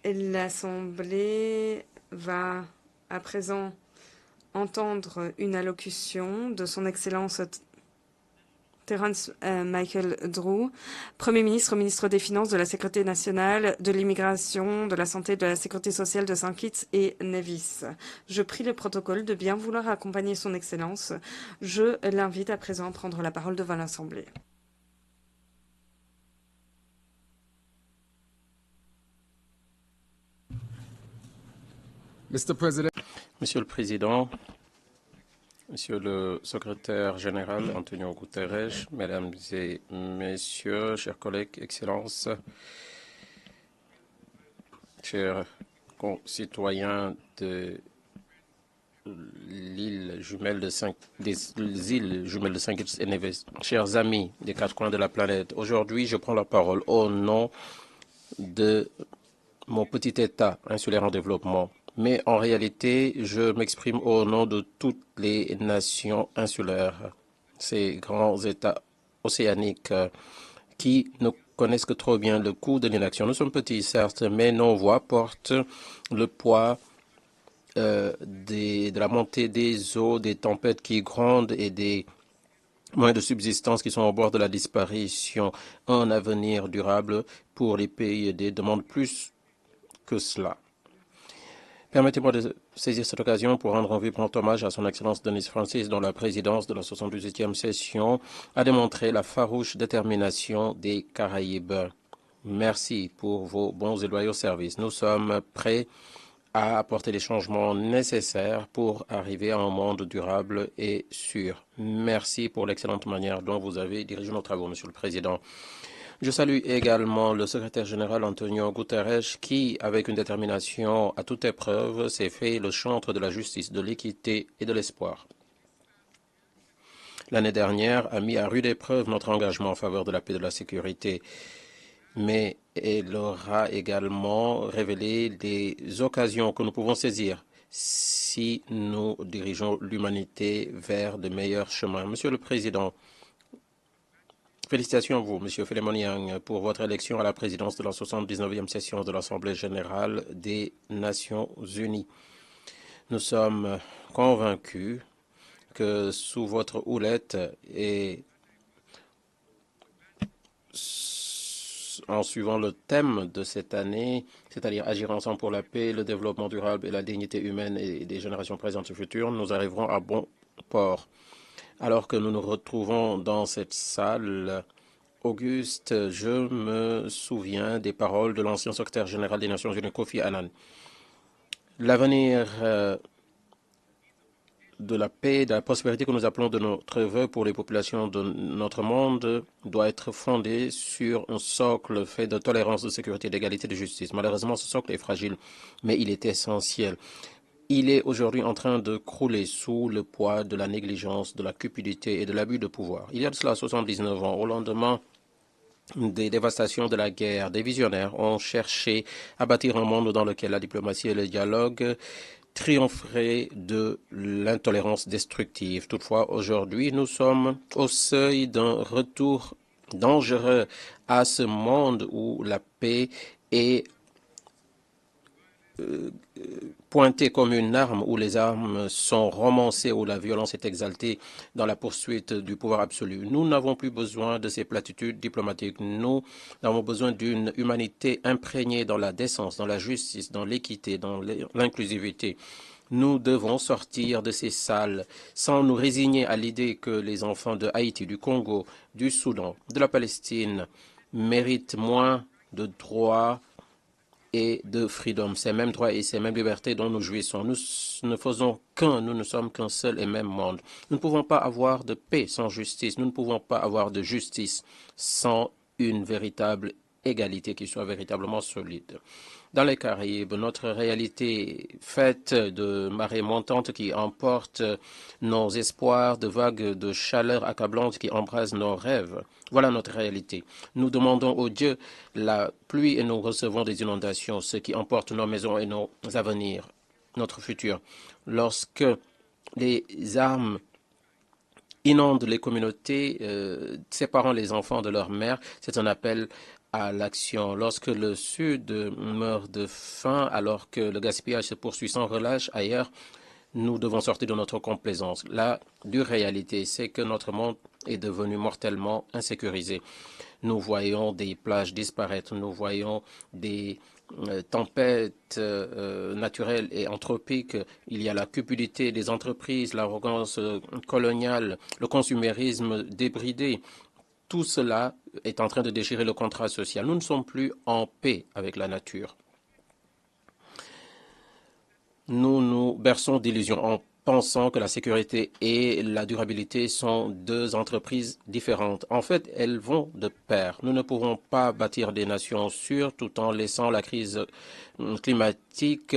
L'Assemblée va à présent entendre une allocution de son Excellence Terence Michael Drew, Premier ministre, ministre des Finances, de la Sécurité nationale, de l'immigration, de la santé, de la sécurité sociale de Saint Kitts et Nevis. Je prie le protocole de bien vouloir accompagner son Excellence. Je l'invite à présent à prendre la parole devant l'Assemblée. Monsieur le Président, Monsieur le Secrétaire général Antonio Guterres, Mesdames et Messieurs, chers collègues, Excellences, chers concitoyens de des îles jumelles de Saint Kitts et Nevis, chers amis des quatre coins de la planète, aujourd'hui je prends la parole au nom de mon petit État insulaire en développement. Mais en réalité, je m'exprime au nom de toutes les nations insulaires, ces grands États océaniques qui ne connaissent que trop bien le coût de l'inaction. Nous sommes petits, certes, mais nos voix portent le poids de la montée des eaux, des tempêtes qui grondent et des moyens de subsistance qui sont au bord de la disparition. Un avenir durable pour les pays aidés demande plus que cela. Permettez-moi de saisir cette occasion pour rendre un vibrant hommage à son Excellence Denis Francis, dont la présidence de la 78e session a démontré la farouche détermination des Caraïbes. Merci pour vos bons et loyaux services. Nous sommes prêts à apporter les changements nécessaires pour arriver à un monde durable et sûr. Merci pour l'excellente manière dont vous avez dirigé nos travaux, Monsieur le Président. Je salue également le secrétaire général Antonio Guterres qui, avec une détermination à toute épreuve, s'est fait le chantre de la justice, de l'équité et de l'espoir. L'année dernière a mis à rude épreuve notre engagement en faveur de la paix et de la sécurité, mais elle aura également révélé des occasions que nous pouvons saisir si nous dirigeons l'humanité vers de meilleurs chemins. Monsieur le Président, félicitations à vous, Monsieur Philemon Yang, pour votre élection à la présidence de la 79e session de l'Assemblée générale des Nations unies. Nous sommes convaincus que sous votre houlette et en suivant le thème de cette année, c'est-à-dire agir ensemble pour la paix, le développement durable et la dignité humaine et des générations présentes et futures, nous arriverons à bon port. Alors que nous nous retrouvons dans cette salle, Auguste, je me souviens des paroles de l'ancien secrétaire général des Nations Unies, Kofi Annan. L'avenir de la paix, de la prospérité que nous appelons de notre vœu pour les populations de notre monde doit être fondé sur un socle fait de tolérance, de sécurité, d'égalité, de justice. Malheureusement, ce socle est fragile, mais il est essentiel. Il est aujourd'hui en train de crouler sous le poids de la négligence, de la cupidité et de l'abus de pouvoir. Il y a de cela 79 ans, au lendemain des dévastations de la guerre, des visionnaires ont cherché à bâtir un monde dans lequel la diplomatie et le dialogue triompheraient de l'intolérance destructive. Toutefois, aujourd'hui, nous sommes au seuil d'un retour dangereux à ce monde où la paix est pointée comme une arme, où les armes sont romancées, où la violence est exaltée dans la poursuite du pouvoir absolu. Nous n'avons plus besoin de ces platitudes diplomatiques. Nous avons besoin d'une humanité imprégnée dans la décence, dans la justice, dans l'équité, dans l'inclusivité. Nous devons sortir de ces salles sans nous résigner à l'idée que les enfants de Haïti, du Congo, du Soudan, de la Palestine méritent moins de droits et de freedom, ces mêmes droits et ces mêmes libertés dont nous jouissons. Nous ne faisons qu'un, nous ne sommes qu'un seul et même monde. Nous ne pouvons pas avoir de paix sans justice, nous ne pouvons pas avoir de justice sans une véritable égalité qui soit véritablement solide. Dans les Caraïbes, notre réalité faite de marées montantes qui emportent nos espoirs, de vagues de chaleur accablantes qui embrasent nos rêves. Voilà notre réalité. Nous demandons au Dieu la pluie et nous recevons des inondations, ce qui emporte nos maisons et nos avenirs, notre futur. Lorsque les armes inondent les communautés, séparant les enfants de leur mère, c'est un appel à l'action. Lorsque le Sud meurt de faim, alors que le gaspillage se poursuit sans relâche ailleurs, nous devons sortir de notre complaisance. La dure réalité, c'est que notre monde est devenu mortellement insécurisé. Nous voyons des plages disparaître, nous voyons des tempêtes naturelles et anthropiques. Il y a la cupidité des entreprises, l'arrogance coloniale, le consumérisme débridé. Tout cela est en train de déchirer le contrat social. Nous ne sommes plus en paix avec la nature. Nous nous berçons d'illusions en pensant que la sécurité et la durabilité sont deux entreprises différentes. En fait, elles vont de pair. Nous ne pourrons pas bâtir des nations sûres tout en laissant la crise climatique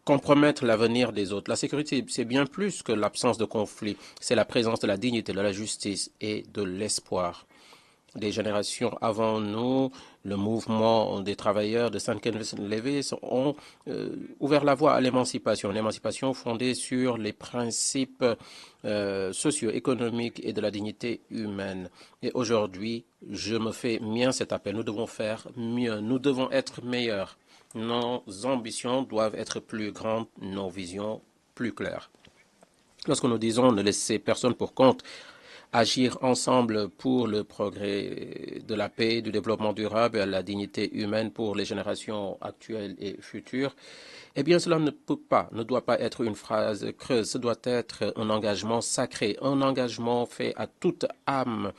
compromettre l'avenir des autres. La sécurité, c'est bien plus que l'absence de conflit. C'est la présence de la dignité, de la justice et de l'espoir. Des générations avant nous, le mouvement des travailleurs de St. Kenneth Levis ont ouvert la voie à l'émancipation fondée sur les principes socio-économiques et de la dignité humaine. Et aujourd'hui, je me fais mien cet appel. Nous devons faire mieux, nous devons être meilleurs. Nos ambitions doivent être plus grandes, nos visions plus claires. Lorsque nous disons ne laisser personne pour compte, agir ensemble pour le progrès de la paix, du développement durable et la dignité humaine pour les générations actuelles et futures, eh bien cela ne doit pas être une phrase creuse, ce doit être un engagement sacré, un engagement fait à toute âme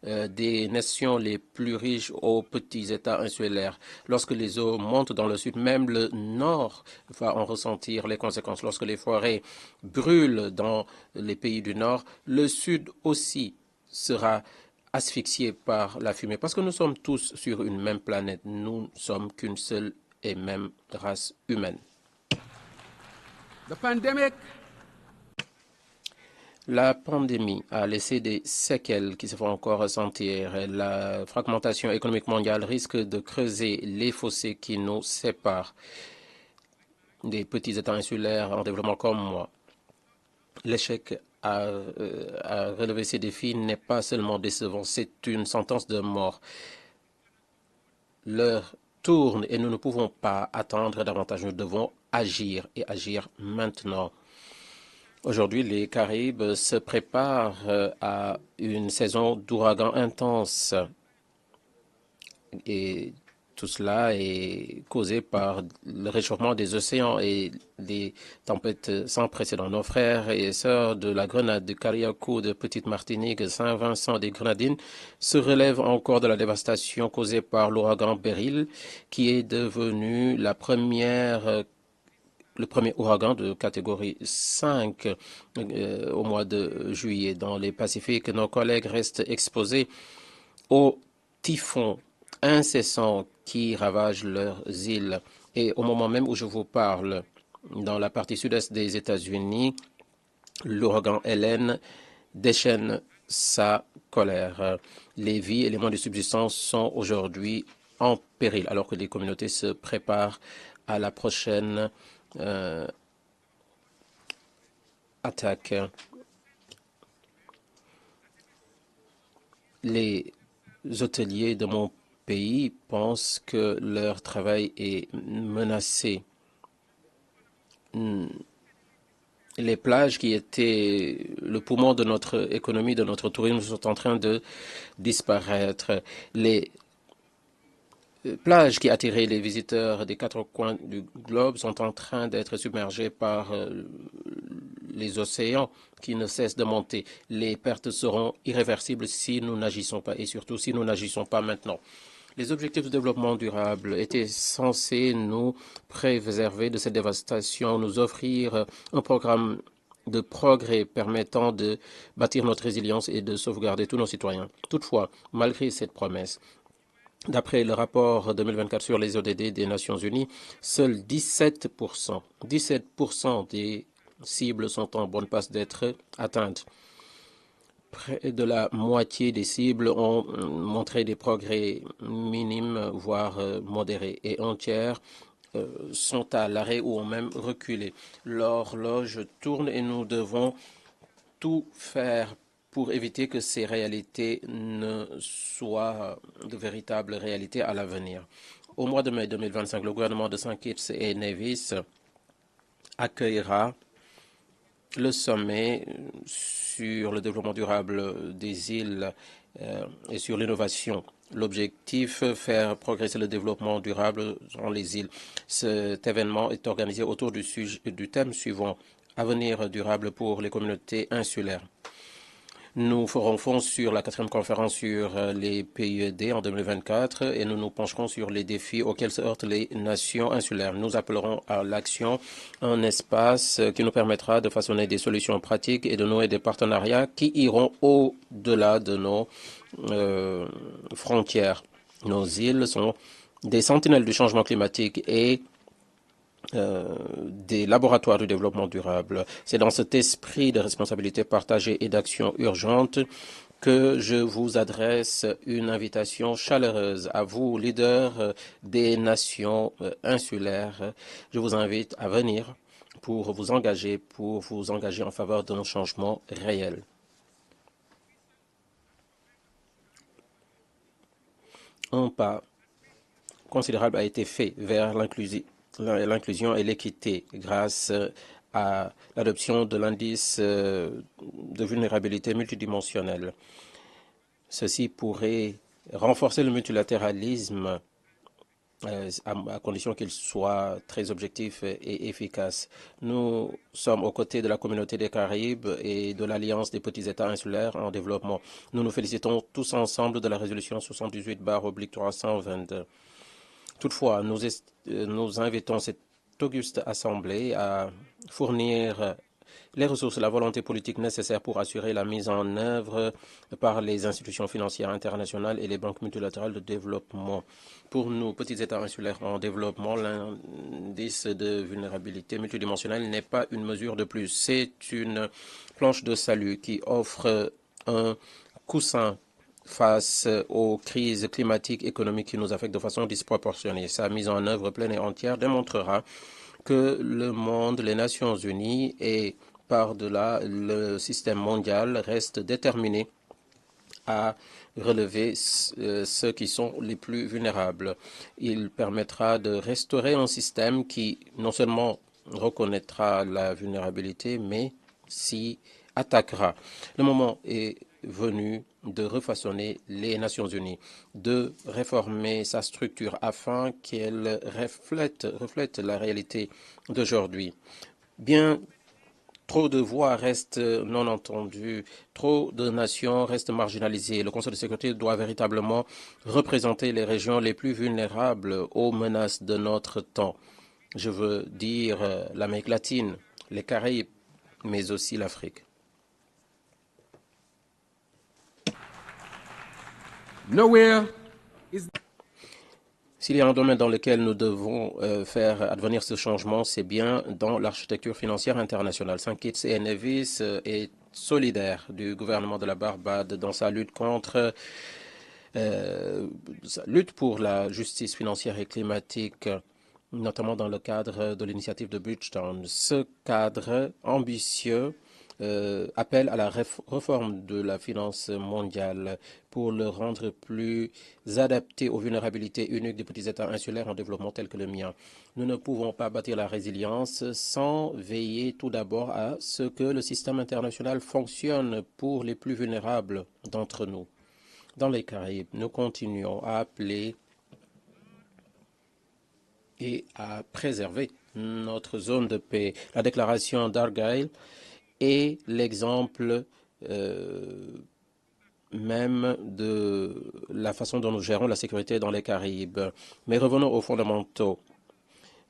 des nations les plus riches aux petits États insulaires. Lorsque les eaux montent dans le sud, même le nord va en ressentir les conséquences. Lorsque les forêts brûlent dans les pays du nord, le sud aussi sera asphyxié par la fumée. Parce que nous sommes tous sur une même planète. Nous ne sommes qu'une seule et même race humaine. La pandémie a laissé des séquelles qui se font encore ressentir. La fragmentation économique mondiale risque de creuser les fossés qui nous séparent des petits États insulaires en développement comme moi. L'échec à relever ces défis n'est pas seulement décevant, c'est une sentence de mort. L'heure tourne et nous ne pouvons pas attendre davantage. Nous devons agir et agir maintenant. Aujourd'hui, les Caraïbes se préparent à une saison d'ouragans intenses et tout cela est causé par le réchauffement des océans et des tempêtes sans précédent. Nos frères et sœurs de la Grenade, de Carriacou, de Petite Martinique, de Saint-Vincent des Grenadines se relèvent encore de la dévastation causée par l'ouragan Beryl, qui est devenu le premier ouragan de catégorie 5 au mois de juillet. Dans les Pacifiques, nos collègues restent exposés aux typhons incessants qui ravagent leurs îles. Et au moment même où je vous parle, dans la partie sud-est des États-Unis, l'ouragan Hélène déchaîne sa colère. Les vies et les moyens de subsistance sont aujourd'hui en péril, alors que les communautés se préparent à la prochaine attaque. Les hôteliers de mon pays pensent que leur travail est menacé. Les plages qui étaient le poumon de notre économie, de notre tourisme, sont en train de disparaître. Les plages qui attiraient les visiteurs des quatre coins du globe sont en train d'être submergées par les océans qui ne cessent de monter. Les pertes seront irréversibles si nous n'agissons pas et surtout si nous n'agissons pas maintenant. Les objectifs de développement durable étaient censés nous préserver de cette dévastation, nous offrir un programme de progrès permettant de bâtir notre résilience et de sauvegarder tous nos citoyens. Toutefois, malgré cette promesse, d'après le rapport 2024 sur les ODD des Nations Unies, seuls 17% des cibles sont en bonne passe d'être atteintes. Près de la moitié des cibles ont montré des progrès minimes, voire modérés, et un tiers sont à l'arrêt ou ont même reculé. L'horloge tourne et nous devons tout faire pour éviter que ces réalités ne soient de véritables réalités à l'avenir. Au mois de mai 2025, le gouvernement de St. Kitts et Nevis accueillera le sommet sur le développement durable des îles et sur l'innovation. L'objectif, faire progresser le développement durable dans les îles. Cet événement est organisé autour du thème suivant, avenir durable pour les communautés insulaires. Nous ferons fond sur la 4e conférence sur les PIED en 2024 et nous nous pencherons sur les défis auxquels se heurtent les nations insulaires. Nous appellerons à l'action un espace qui nous permettra de façonner des solutions pratiques et de nouer des partenariats qui iront au-delà de nos frontières. Nos îles sont des sentinelles du changement climatique et des laboratoires du développement durable. C'est dans cet esprit de responsabilité partagée et d'action urgente que je vous adresse une invitation chaleureuse à vous, leaders des nations insulaires. Je vous invite à venir pour vous engager en faveur d'un changement réel. Un pas considérable a été fait vers l'inclusion et l'équité grâce à l'adoption de l'indice de vulnérabilité multidimensionnelle. Ceci pourrait renforcer le multilatéralisme à condition qu'il soit très objectif et efficace. Nous sommes aux côtés de la communauté des Caraïbes et de l'Alliance des petits États insulaires en développement. Nous nous félicitons tous ensemble de la résolution 78/322. Toutefois, nous invitons cette auguste assemblée à fournir les ressources et la volonté politique nécessaires pour assurer la mise en œuvre par les institutions financières internationales et les banques multilatérales de développement. Pour nous, petits États insulaires en développement, l'indice de vulnérabilité multidimensionnelle n'est pas une mesure de plus. C'est une planche de salut qui offre un coussin face aux crises climatiques et économiques qui nous affectent de façon disproportionnée. Sa mise en œuvre pleine et entière démontrera que le monde, les Nations Unies et par-delà le système mondial restent déterminés à relever ceux qui sont les plus vulnérables. Il permettra de restaurer un système qui non seulement reconnaîtra la vulnérabilité, mais s'y attaquera. Le moment est venu de refaçonner les Nations Unies, de réformer sa structure afin qu'elle reflète la réalité d'aujourd'hui. Bien trop de voix restent non entendues, trop de nations restent marginalisées. Le Conseil de sécurité doit véritablement représenter les régions les plus vulnérables aux menaces de notre temps. Je veux dire l'Amérique latine, les Caraïbes, mais aussi l'Afrique. S'il y a un domaine dans lequel nous devons faire advenir ce changement, c'est bien dans l'architecture financière internationale. St. Kitts et Nevis est solidaire du gouvernement de la Barbade dans sa lutte pour la justice financière et climatique, notamment dans le cadre de l'initiative de Bridgetown. Ce cadre ambitieux appelle à la réforme de la finance mondiale pour le rendre plus adapté aux vulnérabilités uniques des petits États insulaires en développement tels que le mien. Nous ne pouvons pas bâtir la résilience sans veiller tout d'abord à ce que le système international fonctionne pour les plus vulnérables d'entre nous. Dans les Caraïbes, nous continuons à appeler et à préserver notre zone de paix. La déclaration d'Argyle est l'exemple même de la façon dont nous gérons la sécurité dans les Caraïbes. Mais revenons aux fondamentaux.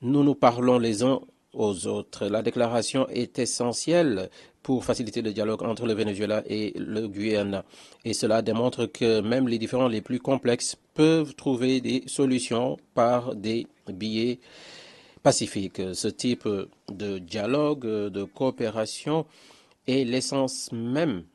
Nous nous parlons les uns aux autres. La déclaration est essentielle pour faciliter le dialogue entre le Venezuela et le Guyana. Et cela démontre que même les différends les plus complexes peuvent trouver des solutions par des biais pacifiques. Ce type de dialogue, de coopération est l'essence même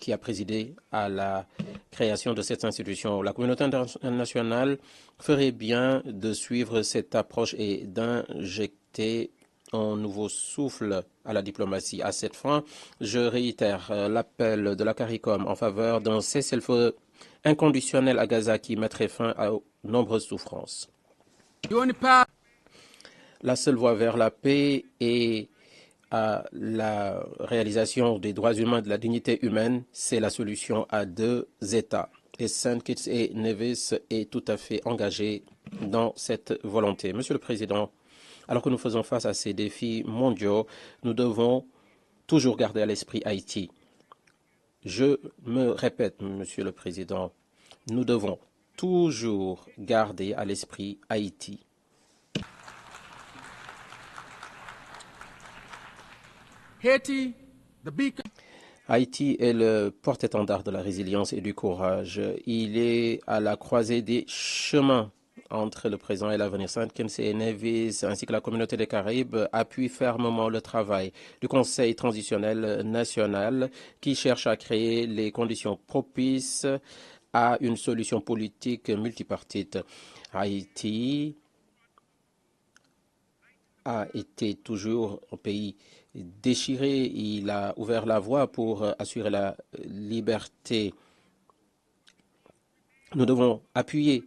qui a présidé à la création de cette institution. La communauté internationale ferait bien de suivre cette approche et d'injecter un nouveau souffle à la diplomatie. À cette fin, je réitère l'appel de la CARICOM en faveur d'un cessez-le-feu inconditionnel à Gaza qui mettrait fin à nombreuses souffrances. La seule voie vers la paix et à la réalisation des droits humains et de la dignité humaine, c'est la solution à 2 États. Et Saint Kitts et Nevis est tout à fait engagé dans cette volonté. Monsieur le Président, alors que nous faisons face à ces défis mondiaux, nous devons toujours garder à l'esprit Haïti. Je me répète, Monsieur le Président, nous devons toujours garder à l'esprit Haïti. Haïti est le porte-étendard de la résilience et du courage. Il est à la croisée des chemins entre le présent et l'avenir. Saint Kitts et Nevis ainsi que la communauté des Caraïbes appuient fermement le travail du Conseil transitionnel national qui cherche à créer les conditions propices à une solution politique multipartite. Haïti a été toujours un pays déchiré. Il a ouvert la voie pour assurer la liberté. Nous devons appuyer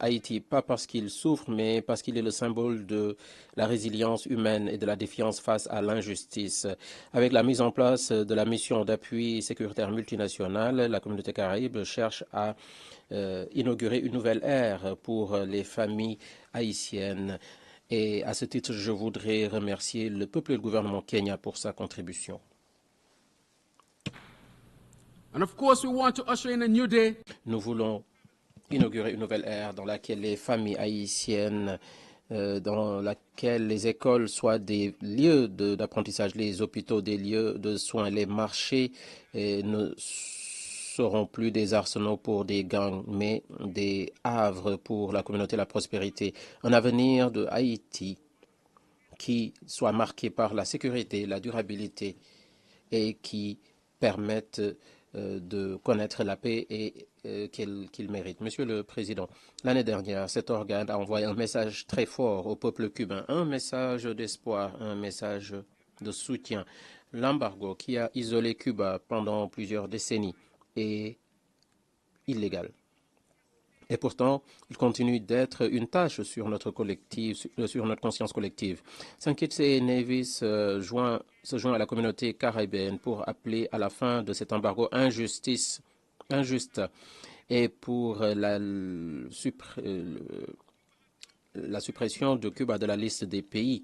Haïti, pas parce qu'il souffre, mais parce qu'il est le symbole de la résilience humaine et de la défiance face à l'injustice. Avec la mise en place de la mission d'appui sécuritaire multinationale, la communauté caraïbe cherche à inaugurer une nouvelle ère pour les familles haïtiennes. Et à ce titre, je voudrais remercier le peuple et le gouvernement Kenya pour sa contribution. Nous voulons inaugurer une nouvelle ère dans laquelle les familles haïtiennes, dans laquelle les écoles soient des lieux d'apprentissage, les hôpitaux des lieux de soins, les marchés ne seront plus des arsenaux pour des gangs, mais des havres pour la communauté et la prospérité. Un avenir de Haïti qui soit marqué par la sécurité, la durabilité et qui permette de connaître la paix et qu'il mérite. Monsieur le Président, l'année dernière, cet organe a envoyé un message très fort au peuple cubain, un message d'espoir, un message de soutien. L'embargo qui a isolé Cuba pendant plusieurs décennies est illégal. Et pourtant, il continue d'être une tâche sur notre collectif, sur notre conscience collective. Saint Kitts et Nevis se joint à la communauté caribéenne pour appeler à la fin de cet embargo injuste et pour la suppression de Cuba de la liste des pays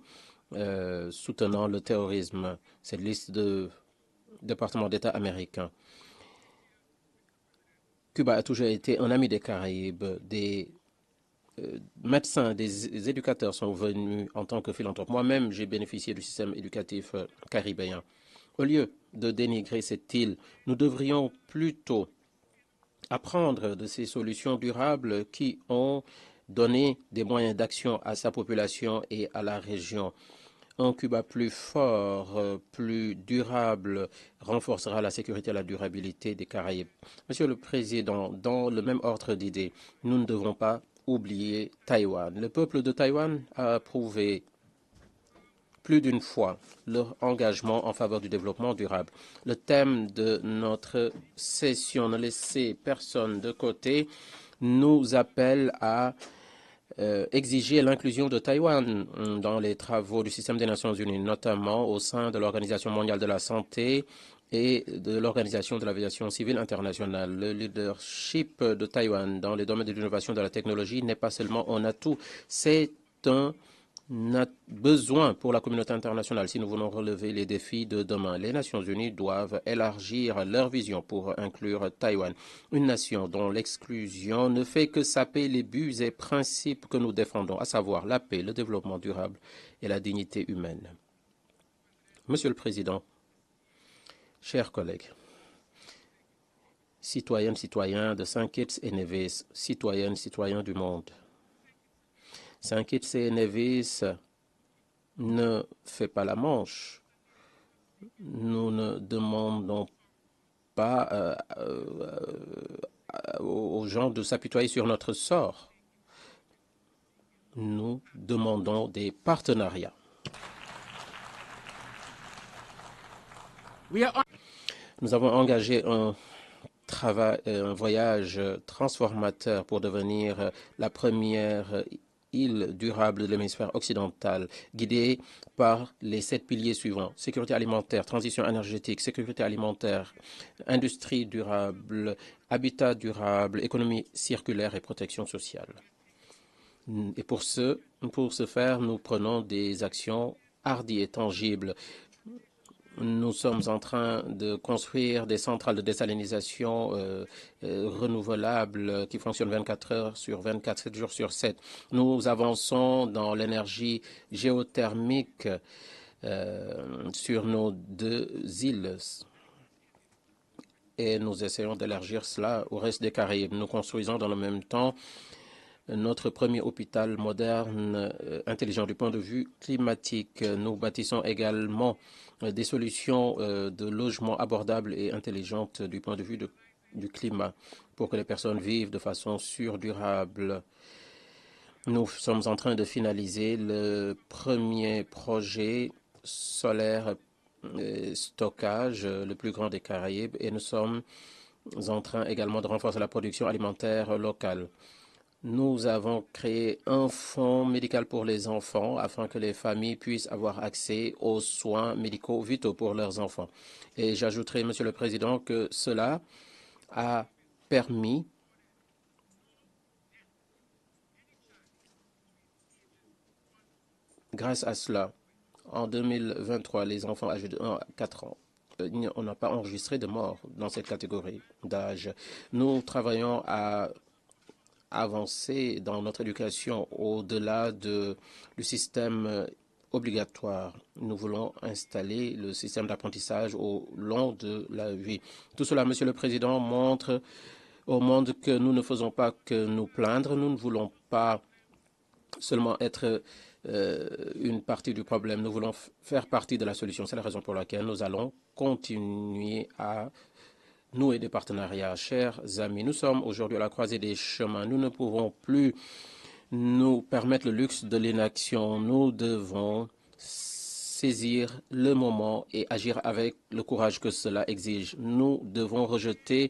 soutenant le terrorisme, cette liste de départements d'État américains. Cuba a toujours été un ami des Caraïbes. Des médecins, des éducateurs sont venus en tant que philanthropes. Moi-même, j'ai bénéficié du système éducatif caribéen. Au lieu de dénigrer cette île, nous devrions plutôt apprendre de ces solutions durables qui ont donné des moyens d'action à sa population et à la région. Un Cuba plus fort, plus durable, renforcera la sécurité et la durabilité des Caraïbes. Monsieur le Président, dans le même ordre d'idées, nous ne devons pas oublier Taïwan. Le peuple de Taïwan a prouvé plus d'une fois leur engagement en faveur du développement durable. Le thème de notre session, ne laisser personne de côté, nous appelle à exiger l'inclusion de Taïwan dans les travaux du système des Nations Unies, notamment au sein de l'Organisation mondiale de la santé et de l'Organisation de l'aviation civile internationale. Le leadership de Taïwan dans les domaines de l'innovation et de la technologie n'est pas seulement un atout, c'est un besoin pour la communauté internationale si nous voulons relever les défis de demain. Les Nations unies doivent élargir leur vision pour inclure Taïwan, une nation dont l'exclusion ne fait que saper les buts et principes que nous défendons, à savoir la paix, le développement durable et la dignité humaine. Monsieur le Président, chers collègues, citoyennes, citoyens de Saint Kitts et Nevis, citoyennes, citoyens du monde, Saint Kitts et Nevis ne fait pas la manche. Nous ne demandons pas aux gens de s'apitoyer sur notre sort. Nous demandons des partenariats. Nous avons engagé un voyage transformateur pour devenir la première île durable de l'hémisphère occidental, guidée par les 7 piliers suivants: sécurité alimentaire, transition énergétique, sécurité alimentaire, industrie durable, habitat durable, économie circulaire et protection sociale. Et pour ce faire, nous prenons des actions hardies et tangibles. Nous sommes en train de construire des centrales de désalinisation renouvelables qui fonctionnent 24 heures sur 24, 7 jours sur 7. Nous avançons dans l'énergie géothermique sur nos 2 îles et nous essayons d'élargir cela au reste des Caraïbes. Nous construisons dans le même temps notre premier hôpital moderne intelligent du point de vue climatique. Nous bâtissons également des solutions de logement abordables et intelligentes du point de vue du climat pour que les personnes vivent de façon sûre, durable. Nous sommes en train de finaliser le premier projet solaire stockage, le plus grand des Caraïbes, et nous sommes en train également de renforcer la production alimentaire locale. Nous avons créé un fonds médical pour les enfants afin que les familles puissent avoir accès aux soins médicaux vitaux pour leurs enfants. Et j'ajouterai, Monsieur le Président, que cela a permis grâce à cela, en 2023, les enfants âgés de 1 à 4 ans, on n'a pas enregistré de mort dans cette catégorie d'âge. Nous travaillons à avancer dans notre éducation au-delà du système obligatoire. Nous voulons installer le système d'apprentissage au long de la vie. Tout cela, Monsieur le Président, montre au monde que nous ne faisons pas que nous plaindre. Nous ne voulons pas seulement être une partie du problème. Nous voulons faire partie de la solution. C'est la raison pour laquelle nous allons continuer à nouer des partenariats. Chers amis, nous sommes aujourd'hui à la croisée des chemins. Nous ne pouvons plus nous permettre le luxe de l'inaction. Nous devons saisir le moment et agir avec le courage que cela exige. Nous devons rejeter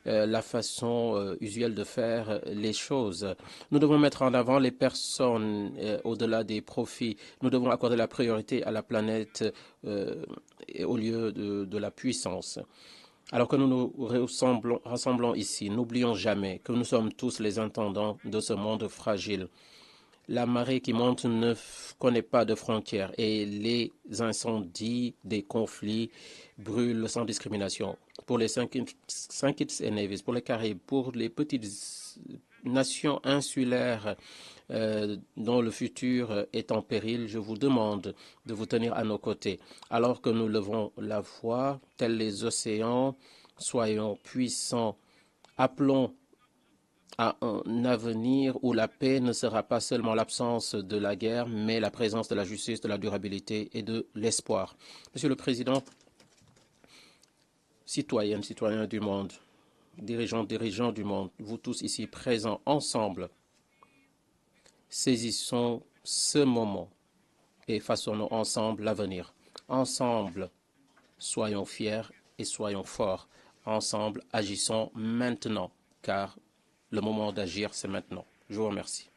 la façon usuelle de faire les choses. Nous devons mettre en avant les personnes au-delà des profits. Nous devons accorder la priorité à la planète au lieu de la puissance. Alors que nous nous rassemblons ici, n'oublions jamais que nous sommes tous les intendants de ce monde fragile. La marée qui monte ne connaît pas de frontières et les incendies des conflits brûlent sans discrimination. Pour les Saint Kitts et Nevis, pour les Caraïbes, pour les petites nations insulaires dont le futur est en péril, je vous demande de vous tenir à nos côtés. Alors que nous levons la voix, tels les océans, soyons puissants, appelons à un avenir où la paix ne sera pas seulement l'absence de la guerre, mais la présence de la justice, de la durabilité et de l'espoir. Monsieur le Président, citoyennes, citoyens du monde, dirigeants du monde, vous tous ici présents ensemble, saisissons ce moment et façonnons ensemble l'avenir. Ensemble, soyons fiers et soyons forts. Ensemble, agissons maintenant, car le moment d'agir, c'est maintenant. Je vous remercie.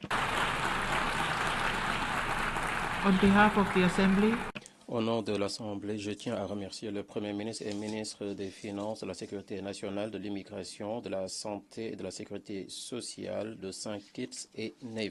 On behalf of the Assembly, au nom de l'Assemblée, je tiens à remercier le Premier ministre et ministre des Finances, de la Sécurité nationale, de l'immigration, de la santé et de la sécurité sociale de Saint Kitts et Nevis.